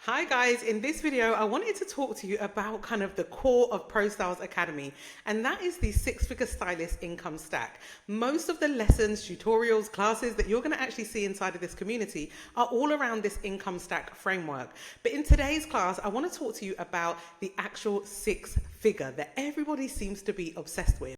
Hi guys, in this video I wanted to talk to you about kind of the core of Pro Styles Academy, and that is the six-figure stylist income stack. Most of the lessons, tutorials, classes that you're going to actually see inside of this community are all around this income stack framework. But in today's class I want to talk to you about the actual six figure that everybody seems to be obsessed with.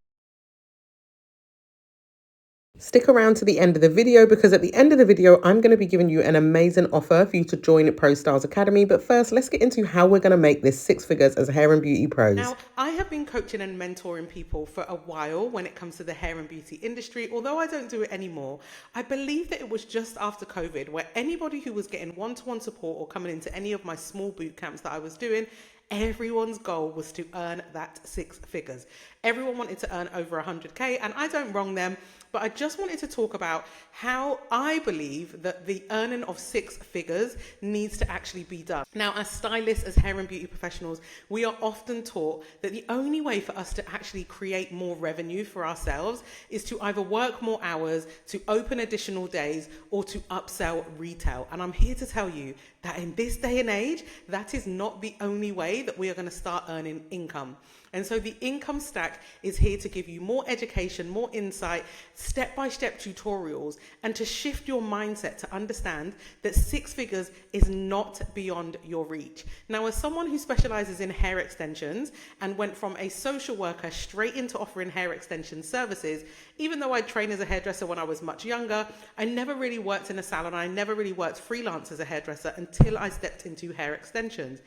Stick around to the end of the video, because at the end of the video, I'm going to be giving you an amazing offer for you to join Pro Styles Academy. But first, let's get into how we're going to make this six figures as hair and beauty pros. Now, I have been coaching and mentoring people for a while when it comes to the hair and beauty industry. Although I don't do it anymore, I believe that it was just after COVID where anybody who was getting one-to-one support or coming into any of my small boot camps that I was doing, everyone's goal was to earn that six figures. Everyone wanted to earn over 100K, and I don't wrong them, but I just wanted to talk about how I believe that the earning of six figures needs to actually be done. Now, as stylists, as hair and beauty professionals, we are often taught that the only way for us to actually create more revenue for ourselves is to either work more hours, to open additional days, or to upsell retail. And I'm here to tell you that in this day and age, that is not the only way that we are going to start earning income. And so the income stack is here to give you more education, more insight, step-by-step tutorials, and to shift your mindset to understand that six figures is not beyond your reach. Now, as someone who specializes in hair extensions and went from a social worker straight into offering hair extension services, even though I trained as a hairdresser when I was much younger, I never really worked in a salon. I never really worked freelance as a hairdresser until I stepped into hair extensions.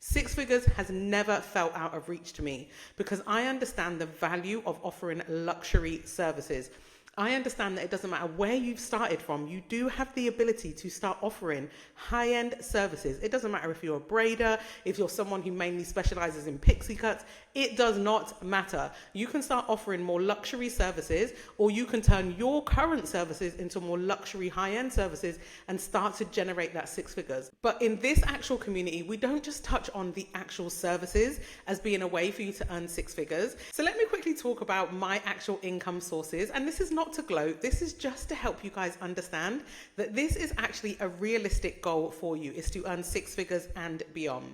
Six figures has never felt out of reach to me because I understand the value of offering luxury services. I understand that it doesn't matter where you've started from, you do have the ability to start offering high-end services. It doesn't matter if you're a braider, if you're someone who mainly specializes in pixie cuts, it does not matter. You can start offering more luxury services, or you can turn your current services into more luxury high-end services and start to generate that six figures. But in this actual community, we don't just touch on the actual services as being a way for you to earn six figures. So let me quickly talk about my actual income sources, and this is not to gloat, this is just to help you guys understand that this is actually a realistic goal for you, is to earn six figures and beyond.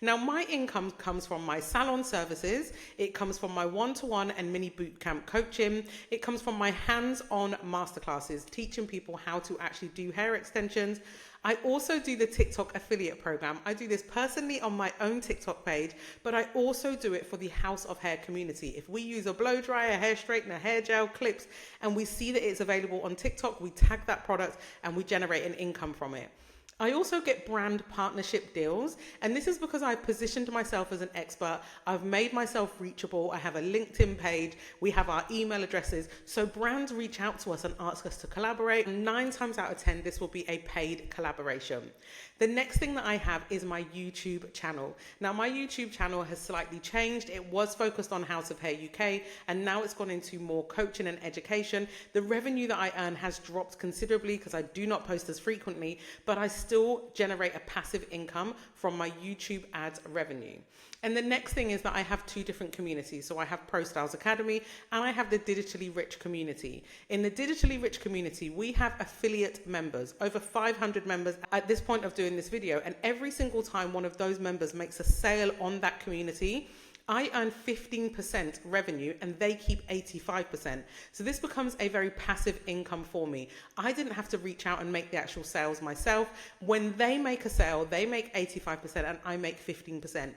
Now, my income comes from my salon services, it comes from my one-to-one and mini bootcamp coaching, it comes from my hands-on masterclasses, teaching people how to actually do hair extensions. I also do the TikTok affiliate program. I do this personally on my own TikTok page, but I also do it for the House of Hair community. If we use a blow dryer, a hair straightener, hair gel, clips, and we see that it's available on TikTok, we tag that product and we generate an income from it. I also get brand partnership deals, and this is because I've positioned myself as an expert. I've made myself reachable. I have a LinkedIn page. We have our email addresses. So brands reach out to us and ask us to collaborate. And 9 times out of 10, this will be a paid collaboration. The next thing that I have is my YouTube channel. Now, my YouTube channel has slightly changed. It was focused on House of Hair UK, and now it's gone into more coaching and education. The revenue that I earn has dropped considerably because I do not post as frequently, but I still generate a passive income from my YouTube ads revenue. And the next thing is that I have 2 different communities. So I have Pro Styles Academy and I have the Digitally Rich community. In the Digitally Rich community, we have affiliate members, over 500 members at this point of doing this video. And every single time one of those members makes a sale on that community, I earn 15% revenue and they keep 85%. So this becomes a very passive income for me. I didn't have to reach out and make the actual sales myself. When they make a sale, they make 85% and I make 15%.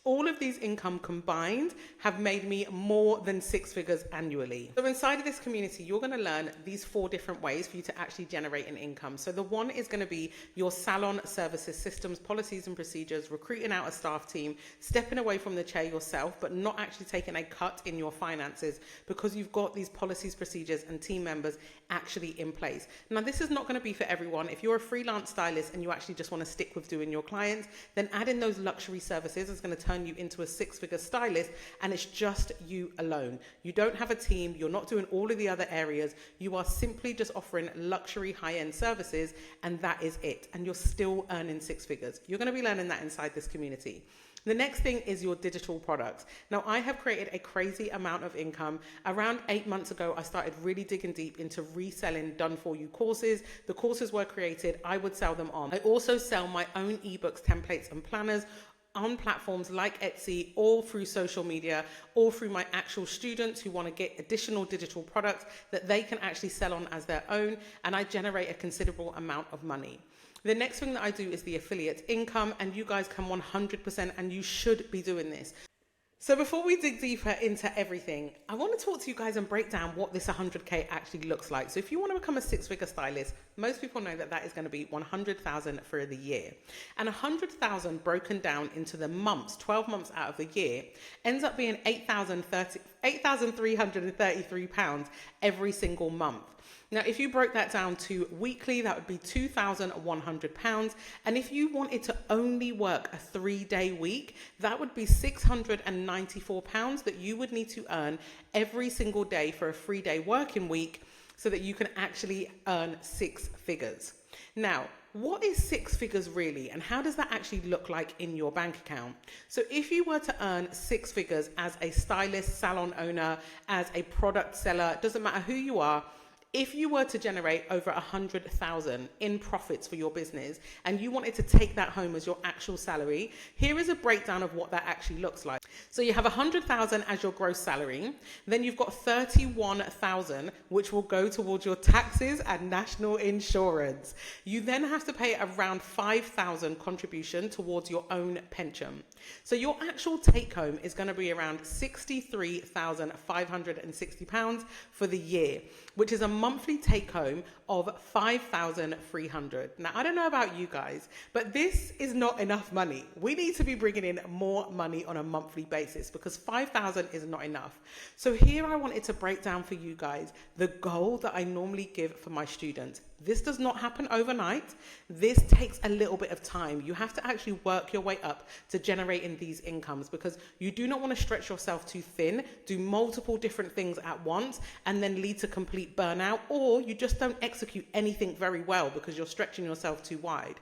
All of these income combined have made me more than 6 figures annually. So inside of this community, you're going to learn these 4 different ways for you to actually generate an income. So the one is going to be your salon services, systems, policies and procedures, recruiting out a staff team, stepping away from the chair yourself, but not actually taking a cut in your finances because you've got these policies, procedures and team members actually in place. Now, this is not going to be for everyone. If you're a freelance stylist and you actually just want to stick with doing your clients, then add in those luxury services is going to turn turn you into a six-figure stylist, and it's just you alone. You don't have a team. You're not doing all of the other areas. You are simply just offering luxury high-end services, and that is it. And you're still earning six figures. You're going to be learning that inside this community. The next thing is your digital products. Now, I have created a crazy amount of income. Around 8 months ago, I started really digging deep into reselling done-for-you courses. The courses were created, I would sell them on. I also sell my own ebooks, templates, and planners on platforms like Etsy, all through social media, all through my actual students who want to get additional digital products that they can actually sell on as their own, and I generate a considerable amount of money. The next thing that I do is the affiliate income, and you guys can 100%, and you should be doing this. So before we dig deeper into everything, I want to talk to you guys and break down what this 100K actually looks like. So if you want to become a six-figure stylist, most people know that that is going to be 100,000 for the year. And 100,000 broken down into the months, 12 months out of the year, ends up being £8,333 every single month. Now, if you broke that down to weekly, that would be £2,100. And if you wanted to only work a 3-day week, that would be £694 that you would need to earn every single day for a 3-day working week so that you can actually earn six figures. Now, what is six figures really, and how does that actually look like in your bank account? So if you were to earn six figures as a stylist, salon owner, as a product seller, doesn't matter who you are, if you were to generate over 100,000 in profits for your business and you wanted to take that home as your actual salary, here is a breakdown of what that actually looks like. So you have 100,000 as your gross salary, then you've got 31,000 which will go towards your taxes and national insurance. You then have to pay around 5,000 contribution towards your own pension. So your actual take home is going to be around £63,560 for the year, which is a monthly take home of 5,300. Now, I don't know about you guys, but this is not enough money. We need to be bringing in more money on a monthly basis because 5,000 is not enough. So here I wanted to break down for you guys the goal that I normally give for my students. This does not happen overnight. This takes a little bit of time. You have to actually work your way up to generating these incomes because you do not want to stretch yourself too thin, do multiple different things at once, and then lead to complete burnout, or you just don't execute anything very well because you're stretching yourself too wide.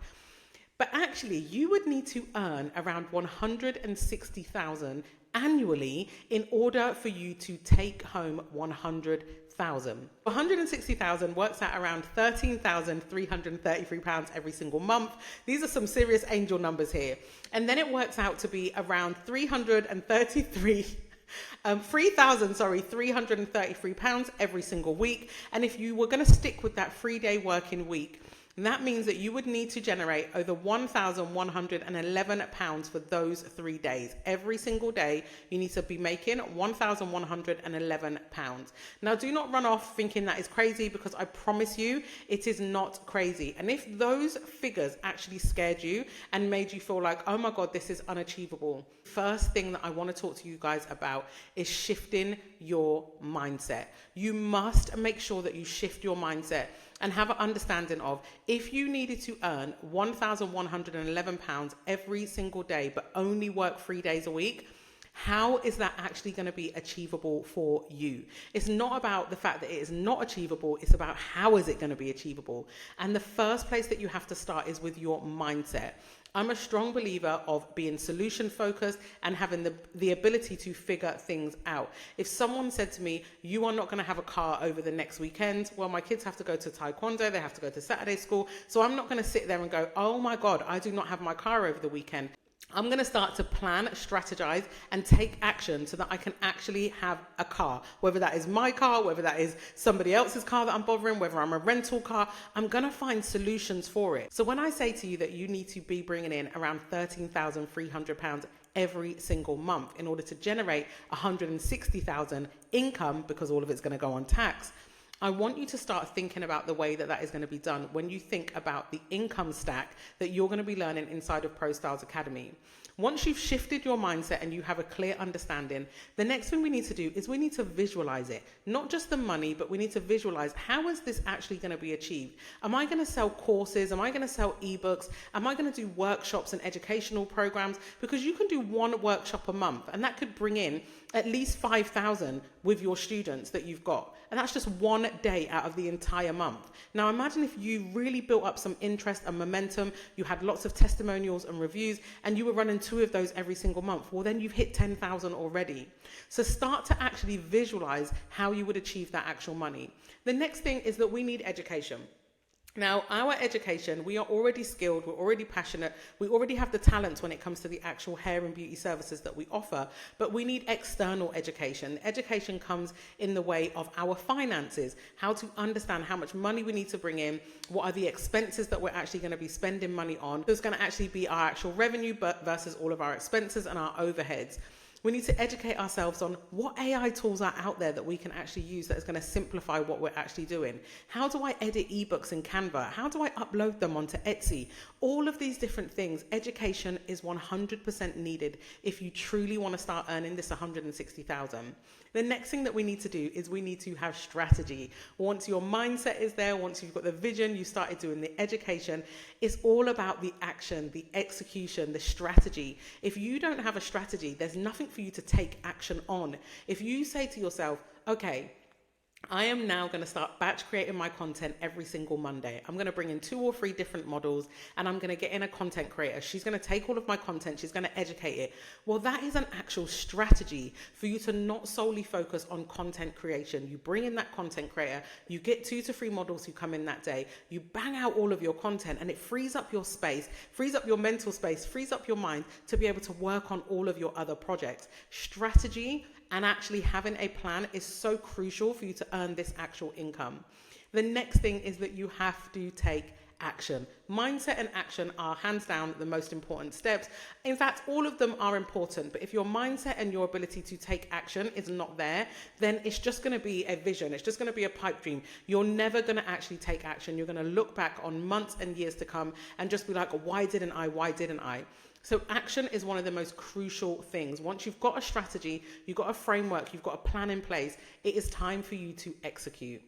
But actually, you would need to earn around 160,000 annually in order for you to take home 100,000. 160,000 works out around £13,333 every single month. These are some serious angel numbers here. And then it works out to be around £333 every single week. And if you were going to stick with that 3-day working week, that means that you would need to generate over £1,111 for those 3 days. Every single day, you need to be making £1,111. Now, do not run off thinking that is crazy because I promise you it is not crazy. And if those figures actually scared you and made you feel like, oh my God, this is unachievable, first thing that I want to talk to you guys about is shifting your mindset. You must make sure that you shift your mindset and have an understanding of if you needed to earn £1,111 every single day, but only work 3 days a week, how is that actually going to be achievable for you? It's not about the fact that it is not achievable. It's about how is it going to be achievable? And the first place that you have to start is with your mindset. I'm a strong believer of being solution focused and having the ability to figure things out. If someone said to me, you are not going to have a car over the next weekend, well, my kids have to go to taekwondo, they have to go to Saturday school. So I'm not going to sit there and go, oh my God, I do not have my car over the weekend. I'm going to start to plan, strategize, and take action so that I can actually have a car, whether that is my car, whether that is somebody else's car that I'm bothering, whether I'm a rental car. I'm going to find solutions for it. So when I say to you that you need to be bringing in around £13,300 every single month in order to generate 160,000 income, because all of it's going to go on tax, I want you to start thinking about the way that that is going to be done when you think about the income stack that you're going to be learning inside of Pro Styles Academy. Once you've shifted your mindset and you have a clear understanding, the next thing we need to do is we need to visualize it. Not just the money, but we need to visualize, how is this actually going to be achieved? Am I going to sell courses? Am I going to sell ebooks? Am I going to do workshops and educational programs? Because you can do one workshop a month, and that could bring in at least 5,000 with your students that you've got. And that's just one day out of the entire month. Now imagine if you really built up some interest and momentum, you had lots of testimonials and reviews, and you were running 2 of those every single month. Well, then you've hit 10,000 already. So start to actually visualize how you would achieve that actual money. The next thing is that we need education. Now, our education, we are already skilled, we're already passionate, we already have the talents when it comes to the actual hair and beauty services that we offer, but we need external education. Education comes in the way of our finances, how to understand how much money we need to bring in, what are the expenses that we're actually going to be spending money on, there's going to actually be our actual revenue versus all of our expenses and our overheads. We need to educate ourselves on what AI tools are out there that we can actually use that is going to simplify what we're actually doing. How do I edit ebooks in Canva? How do I upload them onto Etsy? All of these different things, education is 100% needed if you truly want to start earning this 160,000. The next thing that we need to do is we need to have strategy. Once your mindset is there, once you've got the vision, you started doing the education, it's all about the action, the execution, the strategy. If you don't have a strategy, there's nothing for you to take action on. If you say to yourself, okay, I am now going to start batch creating my content every single Monday. I'm going to bring in 2 or 3 different models, and I'm going to get in a content creator. She's going to take all of my content. She's going to educate it. Well, that is an actual strategy for you to not solely focus on content creation. You bring in that content creator, you get 2 to 3 models who come in that day, you bang out all of your content, and it frees up your space, frees up your mental space, frees up your mind to be able to work on all of your other projects. Strategy and actually having a plan is so crucial for you to earn this actual income. The next thing is that you have to take action. Mindset and action are hands down the most important steps. In fact, all of them are important, but if your mindset and your ability to take action is not there, then it's just going to be a vision. It's just going to be a pipe dream. You're never going to actually take action. You're going to look back on months and years to come and just be like, why didn't I? Why didn't I? So action is one of the most crucial things. Once you've got a strategy, you've got a framework, you've got a plan in place, it is time for you to execute.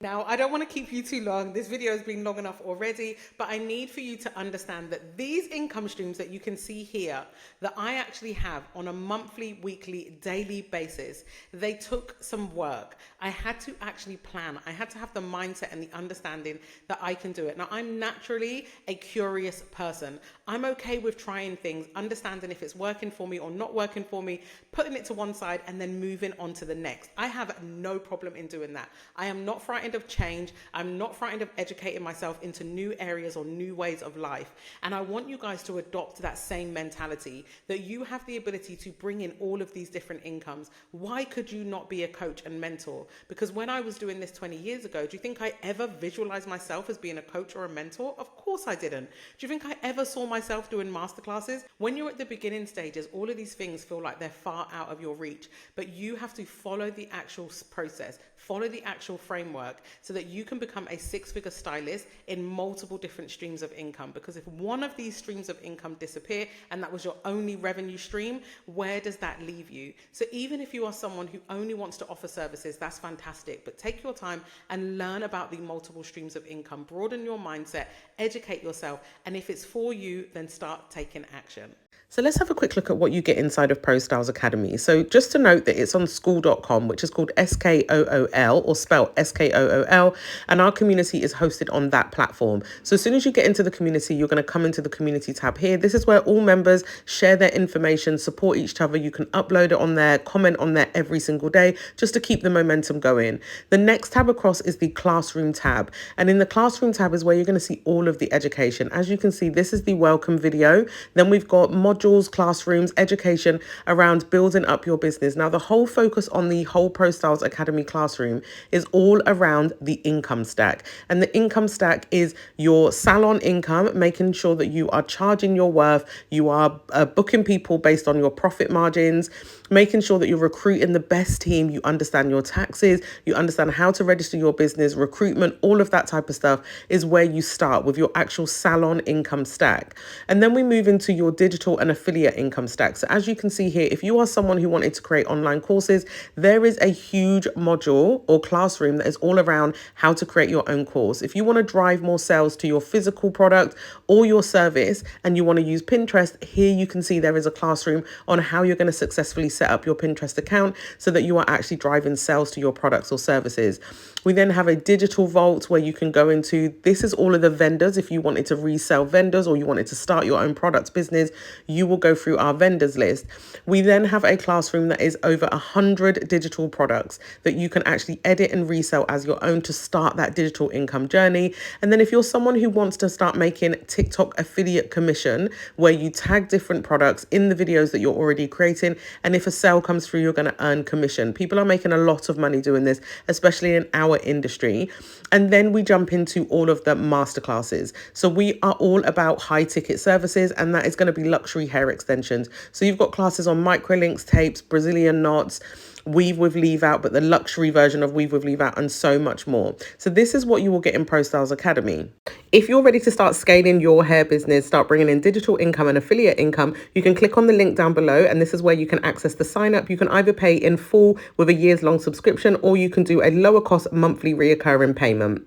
Now, I don't want to keep you too long. This video has been long enough already, but I need for you to understand that these income streams that you can see here, that I actually have on a monthly, weekly, daily basis, they took some work. I had to actually plan. I had to have the mindset and the understanding that I can do it. Now, I'm naturally a curious person. I'm okay with trying things, understanding if it's working for me or not working for me, putting it to one side and then moving on to the next. I have no problem in doing that. I am not frightened of change. I'm not frightened of educating myself into new areas or new ways of life. And I want you guys to adopt that same mentality, that you have the ability to bring in all of these different incomes. Why could you not be a coach and mentor? Because when I was doing this 20 years ago, do you think I ever visualized myself as being a coach or a mentor? Of course I didn't. Do you think I ever saw myself doing masterclasses? When you're at the beginning stages, all of these things feel like they're far out of your reach, but you have to follow the actual process, follow the actual framework so that you can become a 6-figure stylist in multiple different streams of income. Because if one of these streams of income disappear and that was your only revenue stream, where does that leave you? So even if you are someone who only wants to offer services, that's fantastic, but take your time and learn about the multiple streams of income, broaden your mindset, educate yourself, and if it's for you, then start taking action. So let's have a quick look at what you get inside of Pro Styles Academy. So just to note that it's on SKOOL.com, which is called SKOOL, or spelled SKOOL, and our community is hosted on that platform. So as soon as you get into the community, you're going to come into the community tab here. This is where all members share their information, support each other. You can upload it on there, comment on there every single day, just to keep the momentum going. The next tab across is the classroom tab. And in the classroom tab is where you're going to see all of the education. As you can see, this is the welcome video. Then we've got modules modules, classrooms, education around building up your business. Now, the whole focus on the whole Pro Styles Academy classroom is all around the income stack. And the income stack is your salon income, making sure that you are charging your worth, you are booking people based on your profit margins, making sure that you're recruiting the best team, you understand your taxes, you understand how to register your business, recruitment, all of that type of stuff is where you start with your actual salon income stack. And then we move into your digital and affiliate income stack. So as you can see here, if you are someone who wanted to create online courses, there is a huge module or classroom that is all around how to create your own course. If you want to drive more sales to your physical product or your service and you want to use Pinterest, here you can see there is a classroom on how you're going to successfully set up your Pinterest account so that you are actually driving sales to your products or services. We then have a digital vault where you can go into, this is all of the vendors. If you wanted to resell vendors or you wanted to start your own products business, you will go through our vendors list. We then have a classroom that is over 100 digital products that you can actually edit and resell as your own to start that digital income journey. And then if you're someone who wants to start making TikTok affiliate commission, where you tag different products in the videos that you're already creating, and if a sale comes through, you're going to earn commission. People are making a lot of money doing this, especially in our industry. And then we jump into all of the masterclasses. So we are all about high ticket services, and that is going to be luxury hair extensions. So you've got classes on microlinks, tapes, Brazilian knots, weave with leave out, but the luxury version of weave with leave out, and so much more. So this is what you will get in Pro Styles Academy. If you're ready to start scaling your hair business, start bringing in digital income and affiliate income, you can click on the link down below, and this is where you can access the sign up. You can either pay in full with a year's long subscription, or you can do a lower cost monthly reoccurring payment.